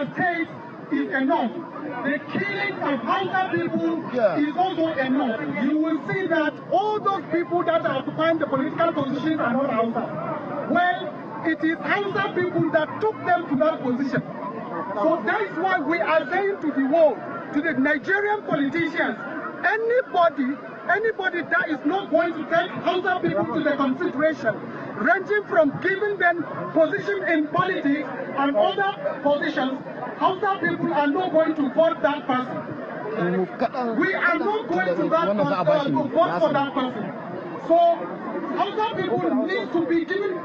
Niger State is enough. The killing of Hausa people is also enough. You will see that all those people that are occupying the political positions are not Hausa. Well, it is Hausa people that took them to that position. So that is why we are saying to the world, to the Nigerian politicians, anybody that is not going to take Hausa people to the consideration, ranging from giving them position in politics and other positions, Hausa people are not going to vote that person. We are not going to vote for that person. So Hausa people need to be given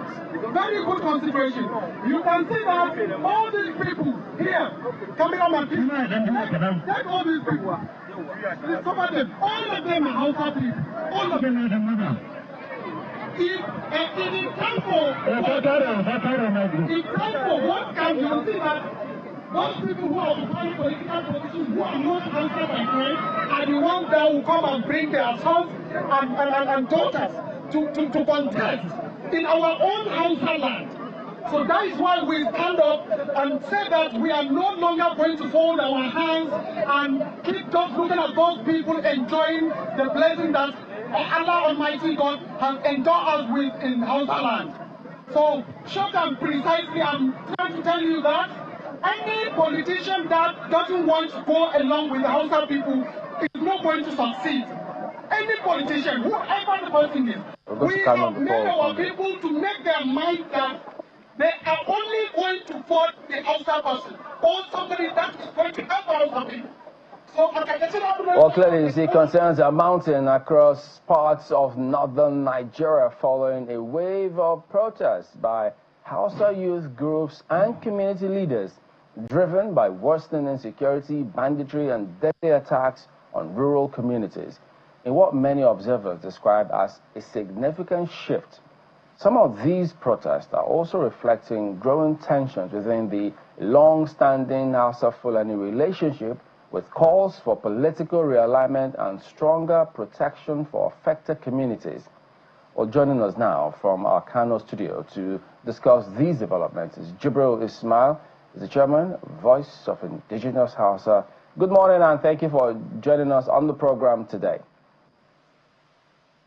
very good consideration. You can see that all these people here, cameraman, take all these people. Please cover them. All of them are Hausa people. All of them. It is time for what can you see that those people who are occupying political positions who are not Hausa by birth are the ones that will come and bring their sons and daughters to contest in our own Hausa land. So that is why we stand up and say that we are no longer going to fold our hands and keep just looking at those people enjoying the blessing that Allah Almighty God has endowed us with in Hausa land. So short and precisely, I'm trying to tell you that any politician that doesn't want to go along with the Hausa people is not going to succeed. Any politician, whoever the person is, we have made our people to make their mind that they are only going to vote the Hausa person or somebody that is going to help Hausa people. Well, clearly, the concerns are mounting across parts of northern Nigeria following a wave of protests by Hausa youth groups and community leaders, driven by worsening insecurity, banditry, and deadly attacks on rural communities, in what many observers describe as a significant shift. Some of these protests are also reflecting growing tensions within the long-standing Hausa-Fulani relationship, with calls for political realignment and stronger protection for affected communities. Well, joining us now from our Kano studio to discuss these developments is Jibril Ismail, is the chairman, Voice of Indigenous Hausa. Good morning, and thank you for joining us on the program today.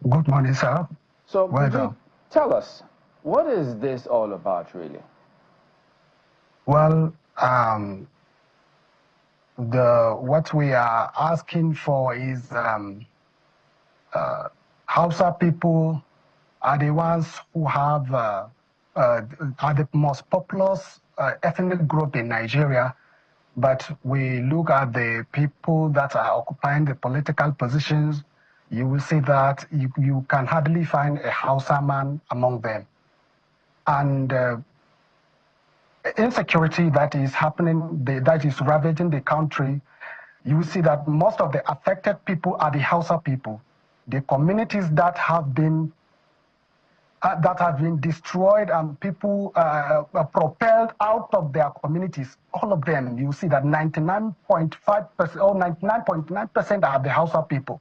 Good morning, sir. So, could you tell us, what is this all about, really? Well, what we are asking for is Hausa people are the ones who have are the most populous ethnic group in Nigeria, but we look at the people that are occupying the political positions, you will see that you can hardly find a Hausa man among them. And insecurity that is happening, that is ravaging the country, you will see that most of the affected people are the Hausa people. The communities that have been destroyed and people propelled out of their communities, all of them, you see that 99.5% or 99.9% are the Hausa people.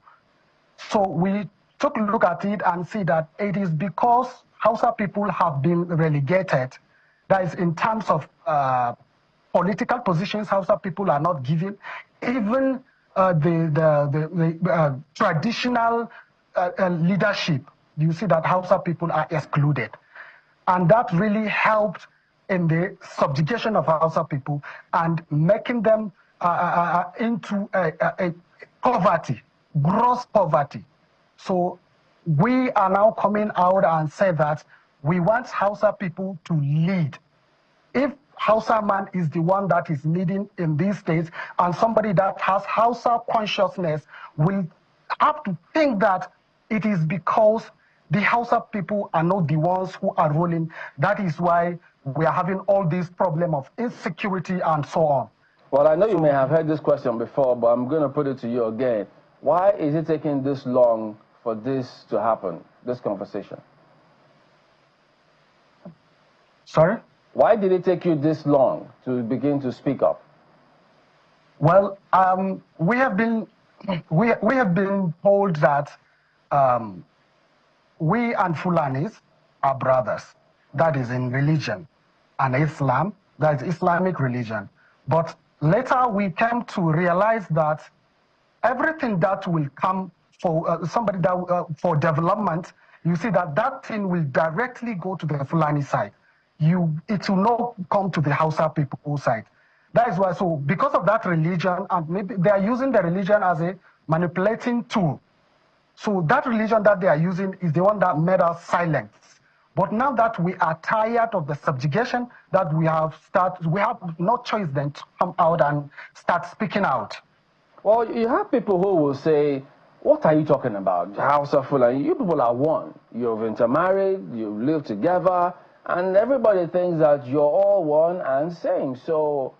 So we took a look at it and see that it is because Hausa people have been relegated. That is, in terms of political positions, Hausa people are not given. Even the traditional leadership, you see that Hausa people are excluded. And that really helped in the subjugation of Hausa people and making them into a poverty, gross poverty. So we are now coming out and say that we want Hausa people to lead. If Hausa man is the one that is leading in these states, and somebody that has Hausa consciousness will have to think that it is because the Hausa people are not the ones who are ruling. That is why we are having all this problem of insecurity and so on. Well, I know you may have heard this question before, but I'm going to put it to you again. Why is it taking this long for this to happen, this conversation? Sorry? Why did it take you this long to begin to speak up? Well, we have been told that we and Fulanis are brothers. That is in religion, and Islam, that is Islamic religion. But later we came to realize that everything that will come for somebody that for development, you see that that thing will directly go to the Fulani side. It will not come to the Hausa people side. That is why. So because of that religion, and maybe they are using the religion as a manipulating tool. So that religion that they are using is the one that made us silent. But now that we are tired of the subjugation, that we have no choice than to come out and start speaking out. Well, you have people who will say, what are you talking about? Hausa Fulani, you people are one. You've intermarried, you live together, and everybody thinks that you're all one and same. So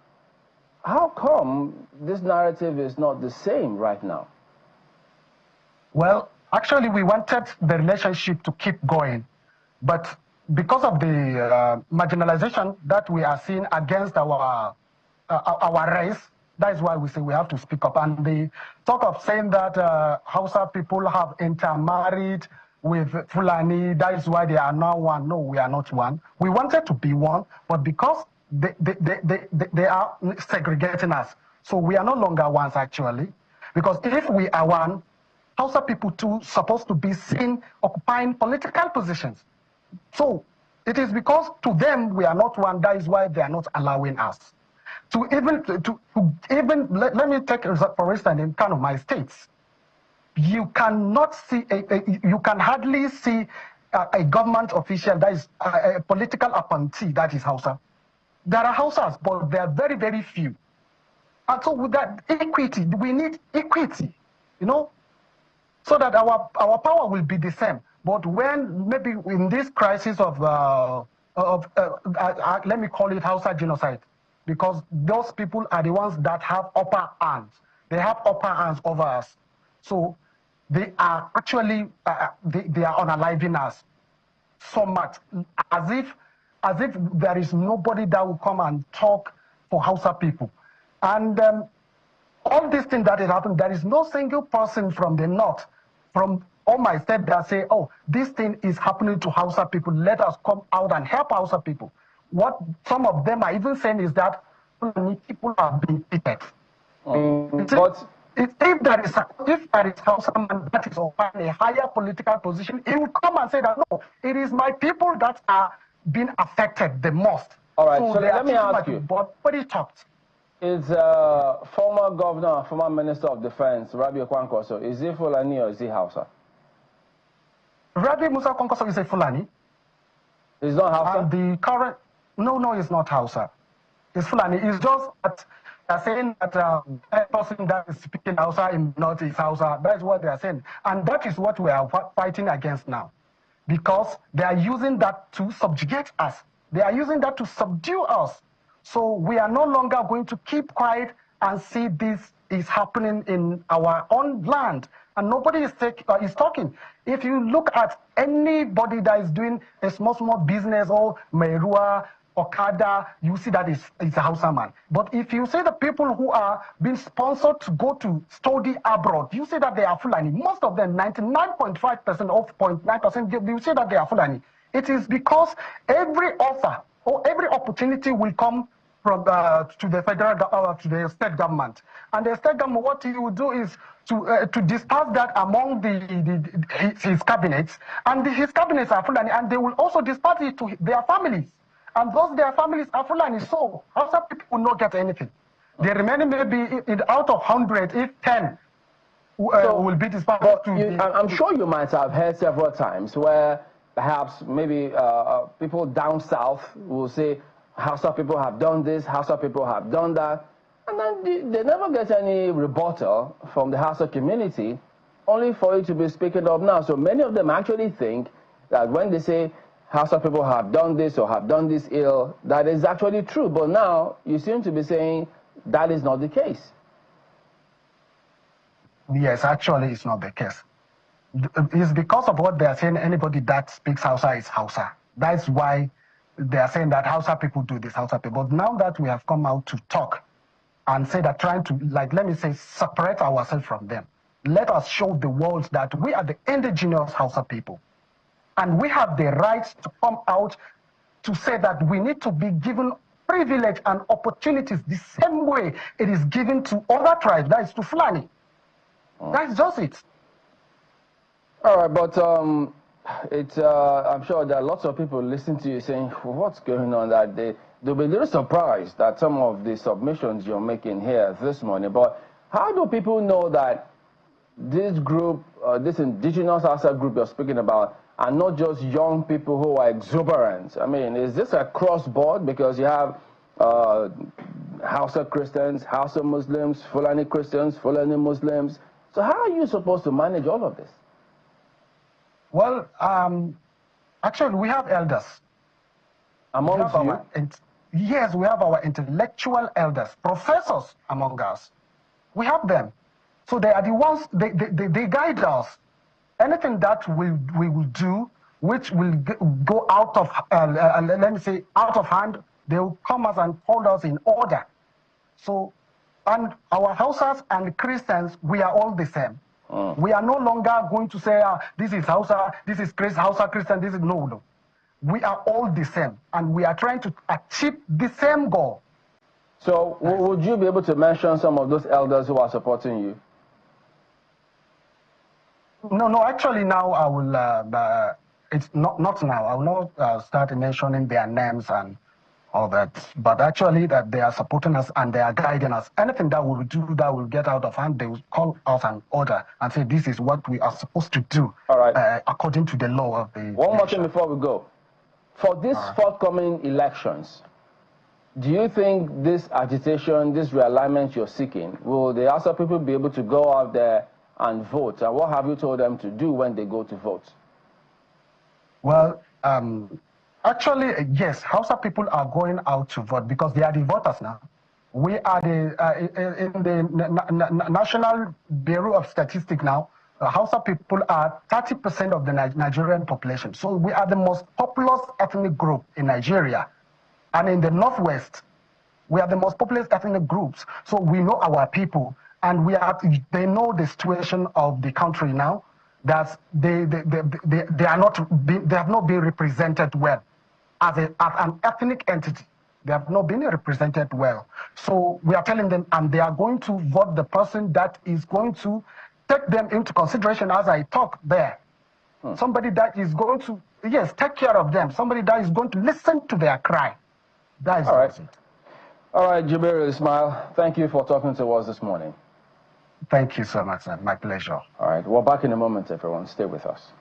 how come this narrative is not the same right now? Well, actually, we wanted the relationship to keep going. But because of the marginalization that we are seeing against our race, that is why we say we have to speak up. And the talk of saying that Hausa people have intermarried with Fulani, that is why they are now one. No, we are not one. We wanted to be one, but because they are segregating us, so we are no longer ones actually. Because if we are one, Hausa people too supposed to be seen occupying political positions. So it is because to them we are not one. That is why they are not allowing us to even let me take for instance in kind of my states. You cannot see you can hardly see a government official that is a political appointee that is Hausa. There are Hausas, but they are very, very few. And so with that equity, we need equity, you know, so that our power will be the same. But when maybe in this crisis of let me call it Hausa genocide, because those people are the ones that have upper hands. They have upper hands over us. So they are actually, they are unaliving us so much, as if there is nobody that will come and talk for Hausa people. And all these things that has happened, there is no single person from the north, from all my state that say, oh, this thing is happening to Hausa people. Let us come out and help Hausa people. What some of them are even saying is that people are being treated. But if there is Hausa man that is on a higher political position, he will come and say that no, it is my people that are being affected the most. All right, so let me ask you. But nobody talked. Is former governor, former minister of defense, Rabi Kwankwaso, is he Fulani or is he Hausa? Rabi Musa Kwankwaso is a Fulani. He's not Hausa? And the current, no, it's not Hausa. It's Fulani. It's just that they're saying that a person that is speaking Hausa in North is Hausa. That's what they are saying. And that is what we are fighting against now. Because they are using that to subjugate us. They are using that to subdue us. So we are no longer going to keep quiet and see this is happening in our own land. And nobody is talking. If you look at anybody that is doing a small business or Merua, Okada, you see that it's a Hausa man. But if you see the people who are being sponsored to go to study abroad, you see that they are Fulani. Most of them, 99.5% or 0.9%, you see that they are Fulani. It is because every offer or every opportunity will come from to the federal to the state government, and the state government, what he will do is to disperse that among his cabinets, and his cabinets are Fulani, and they will also disperse it to their families, and those their families are Fulani. So Hausa people will not get anything. The remaining maybe out of 100, if 10 will be dispersed. I'm sure you might have heard several times where perhaps maybe people down south will say, Hausa people have done this, Hausa people have done that, and then they never get any rebuttal from the Hausa community, only for it to be speaking up now. So many of them actually think that when they say Hausa people have done this or have done this ill, that is actually true. But now you seem to be saying that is not the case. Yes, actually it's not the case. It's because of what they are saying, anybody that speaks Hausa is Hausa. That's why they are saying that Hausa people do this, Hausa people. But now that we have come out to talk and say that trying to, like, let me say, separate ourselves from them, let us show the world that we are the indigenous Hausa people. And we have the right to come out to say that we need to be given privilege and opportunities the same way it is given to other tribes, that is to Fulani. That's just it. All right, but I'm sure there are lots of people listening to you saying, what's going on that day? They'll be a little surprised at some of the submissions you're making here this morning. But how do people know that this group, this indigenous Hausa group you're speaking about, are not just young people who are exuberant? I mean, is this a cross-board? Because you have Hausa Christians, Hausa Muslims, Fulani Christians, Fulani Muslims. So how are you supposed to manage all of this? Well, actually, we have elders. Amongst you? Yes, we have our intellectual elders, professors among us. We have them. So they are the ones, they guide us. Anything that we will do, which will go out of, let me say, out of hand, they will come us and hold us in order. So, and our Hausas and Christians, we are all the same. We are no longer going to say, this is Hausa, this is Hausa Christian, this is no. We are all the same, and we are trying to achieve the same goal. So, would you be able to mention some of those elders who are supporting you? No, actually now I will, it's not now, I will not start mentioning their names and all that, but actually that they are supporting us and they are guiding us. Anything that we will do that will get out of hand, they will call us an order and say this is what we are supposed to do. All right. According to the law of the One more thing before we go. For these forthcoming elections, do you think this agitation, this realignment you're seeking, will the Hausa people be able to go out there and vote? And what have you told them to do when they go to vote? Well, actually, yes, Hausa people are going out to vote because they are the voters now. We are in the National Bureau of Statistics now. Hausa people are 30% of the Nigerian population. So we are the most populous ethnic group in Nigeria. And in the Northwest, we are the most populous ethnic groups. So we know our people, and they know the situation of the country now, that they have not been represented well. As an ethnic entity, they have not been represented well. So we are telling them, and they are going to vote the person that is going to take them into consideration as I talk there. Somebody that is going to, yes, take care of them. Somebody that is going to listen to their cry. That is all right. It. All right, Jibril Ismail, thank you for talking to us this morning. Thank you so much, sir. My pleasure. All right, we're back in a moment, everyone. Stay with us.